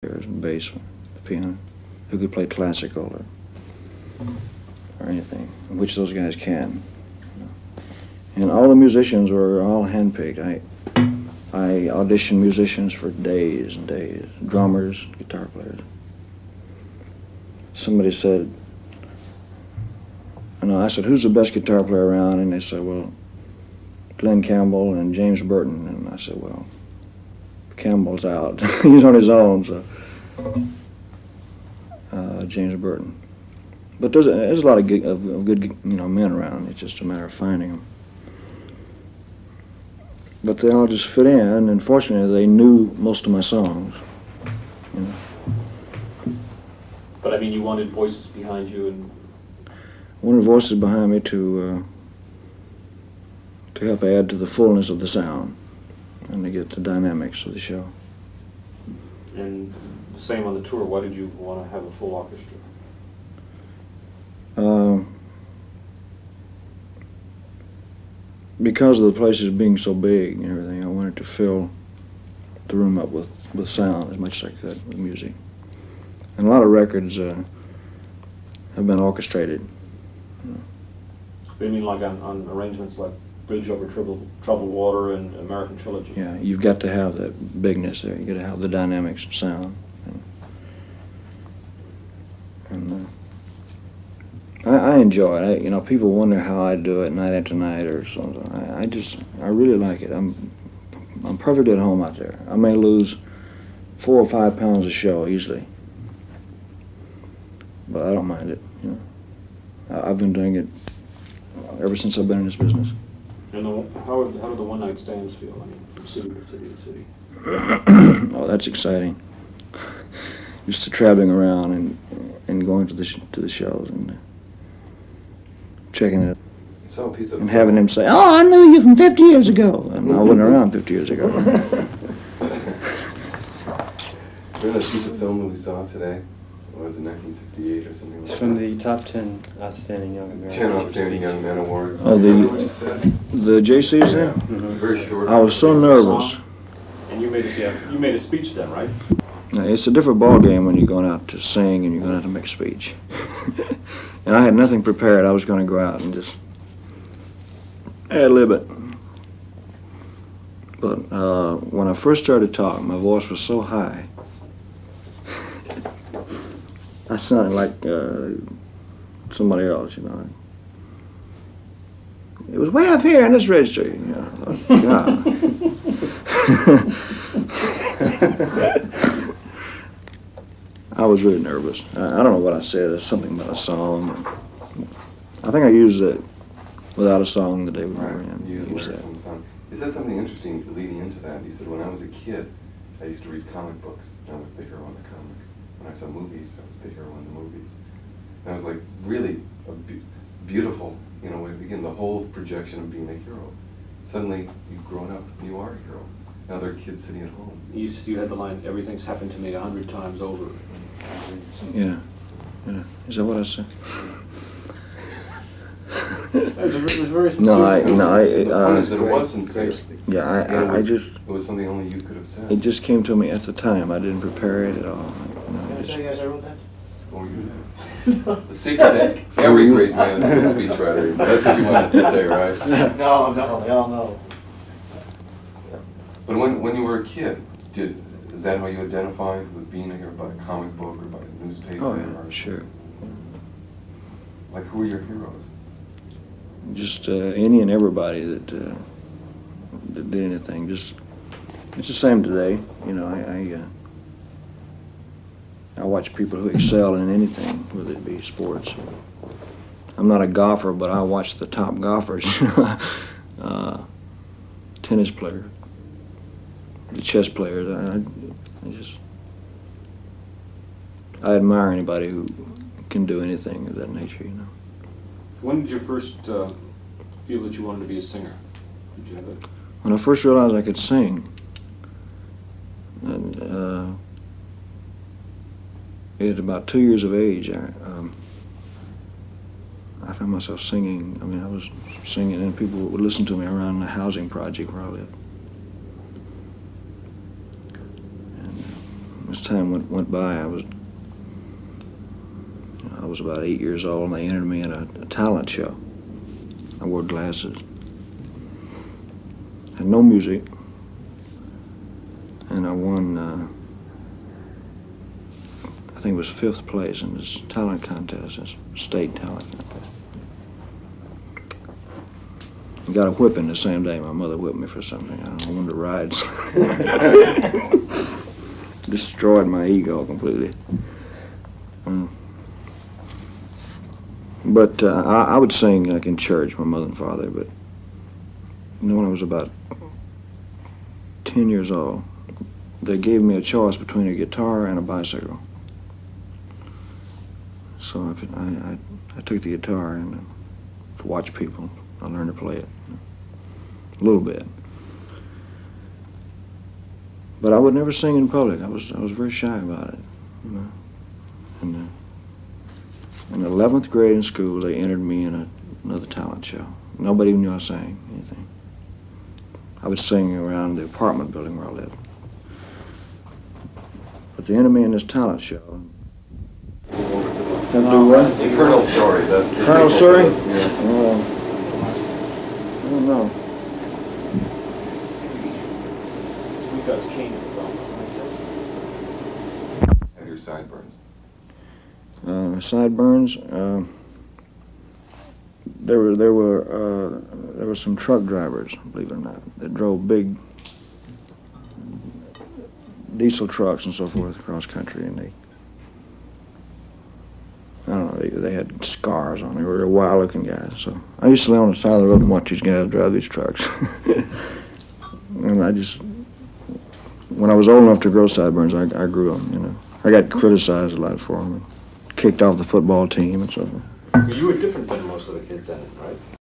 and bass, piano, who could play classical or anything, which those guys can. And all the musicians were all handpicked. I auditioned musicians for days and days, drummers, guitar players. Somebody said, I said, who's the best guitar player around? And they said, well, Glenn Campbell and James Burton. And I said, well, Campbell's out. He's on his own, so James Burton. But there's a lot of good men around. It's just a matter of finding them. But they all just fit in, and fortunately they knew most of my songs. But I mean, you wanted voices behind you, and wanted voices behind me to help add to the fullness of the sound and to get the dynamics of the show. And the same on the tour. Why did you want to have a full orchestra? Because of the places being so big and everything, I wanted to fill the room up with sound as much as I could, with music. And a lot of records have been orchestrated. You mean like on arrangements like Bridge Over Troubled Water and American Trilogy? Yeah, you've got to have that bigness there. You've got to have the dynamics of sound. And I enjoy it. People wonder how I do it night after night or something. I really like it. I'm perfectly at home out there. I may lose 4 or 5 pounds a show easily, but I don't mind it. I've been doing it ever since I've been in this business. And how do the one-night stands feel? I mean, from city to city to city. Oh, that's exciting. Just traveling around and going to the shows and checking it, and having him say, "Oh, I knew you from 50 years ago," and I wasn't around 50 years ago. Remember that piece of film that we saw today? What was it, 1968 or something like that? It's from the top 10 Outstanding Young Americans. 10 Outstanding Young Men Awards. Oh, Remember what you said? the JCs there? Very short. I was so nervous. And you made a speech then, right? Now, it's a different ball game when you're going out to sing and you're going out to make a speech. And I had nothing prepared. I was going to go out and just ad-lib it. But when I first started talking, my voice was so high. I sounded like somebody else, It was way up here in this register, God. I was really nervous. I don't know what I said. It's something about a song. I think I used it without a song the day we were in. You used lyrics from the song. You said something interesting leading into that. You said, when I was a kid, I used to read comic books. I was the hero in the comics. When I saw movies, I was the hero in the movies. And I was like, really beautiful, again, the whole projection of being a hero. Suddenly, you've grown up, and you are a hero. Now there are kids sitting at home. You said you had the line, "Everything's happened to me 100 times over." Yeah. Is that what I said? It was very sincere. The point is that it was sincere. Yeah, It was something only you could have said. it just came to me at the time. I didn't prepare it at all. Can I tell you guys I wrote that? Oh, you did. The secret to every great man is a good speechwriter. That's what you want us to say, right? No, hell no. But when you were a kid, is that how you identified with being a hero, by a comic book or by a newspaper? Oh, yeah, or, sure. Like, who are your heroes? Just any and everybody that did anything. It's the same today. I watch people who excel in anything, whether it be sports. I'm not a golfer, but I watch the top golfers. Tennis players, the chess players. I admire anybody who can do anything of that nature, When did you first feel that you wanted to be a singer? Did you have it? When I first realized I could sing, and at about 2 years of age, I found myself singing. I was singing, and people would listen to me around the housing project where I lived. And it was time went by, I was about 8 years old, and they entered me in a talent show. I wore glasses. Had no music, and I won, I think it was 5th place in this talent contest, this state talent contest. I got a whipping the same day. My mother whipped me for something. I don't know, one of the rides. Destroyed my ego completely. But I would sing like in church, my mother and father, but you know, when I was about 10 years old, they gave me a choice between a guitar and a bicycle. So I took the guitar and to watch people. I learned to play it a little bit. But I would never sing in public. I was very shy about it. You know? And in 11th grade in school, they entered me in another talent show. Nobody knew I sang anything. I would sing around the apartment building where I lived. But they entered me in this talent show. Have to do what? The Colonel Story. That's the Colonel sequel to Story? this, yeah. I don't know. Because King of the film. And your sideburns. Sideburns. There were some truck drivers, believe it or not, that drove big diesel trucks and so forth across country, and I don't know, they had scars on them. They were wild-looking guys. So I used to lay on the side of the road and watch these guys drive these trucks. And I just, when I was old enough to grow sideburns, I grew them. You know, I got criticized a lot for them, and kicked off the football team and so forth. You were different than most of the kids in it, right?